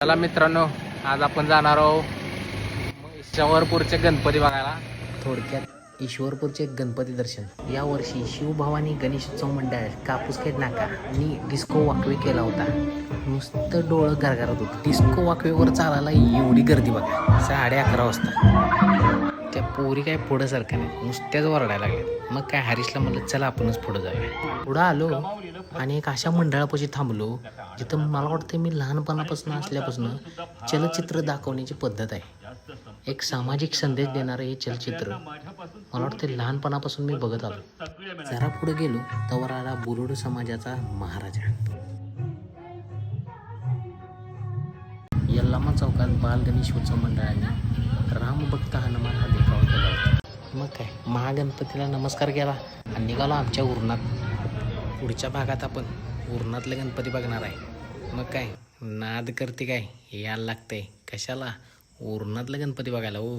चला मित्रांनो, आज आपण जाणार आहोत ईश्वरपूरचे गणपती बघायला. थोडक्यात ईश्वरपूरचे गणपती दर्शन. यावर्षी शिवभवानी गणेशोत्सव मंडळ कापूसखेड नाका आणि डिस्को वाकवे केला होता. नुसतं डोळं गरगरत होतं. डिस्को वाकवेवर चालायला एवढी गर्दी बघा. 11:30 वाजता. त्या पोरी काय पुढं सारखं नाही, नुसत्याच वरडायला लागल्या. मग काय हरीशला म्हणलं चला आपणच पुढं जाऊया. पुढं आलो आणि एक अशा मंडळापाशी थांबलो जिथं मला वाटतं मी लहानपणापासून असल्यापासून चलचित्र दाखवण्याची पद्धत आहे. एक सामाजिक संदेश देणारं हे चलचित्र मला वाटतं लहानपणापासून मी बघत आलो. जरा पुढे गेलो तर आला बुरुड समाजाचा महाराजा. यल्लामा चौकात बाल गणेशोत्सव मंडळाने रामभक्त हनुमान हा देखावा केला होता. मग काय महागणपतीला नमस्कार केला आणि निघालो आमच्या उरणात. पुढच्या भागात आपण उरणातले गणपती बघणार आहे. मग काय नाद करते काय यायला लागतंय कशाला उरणातलं गणपती बघायला. हो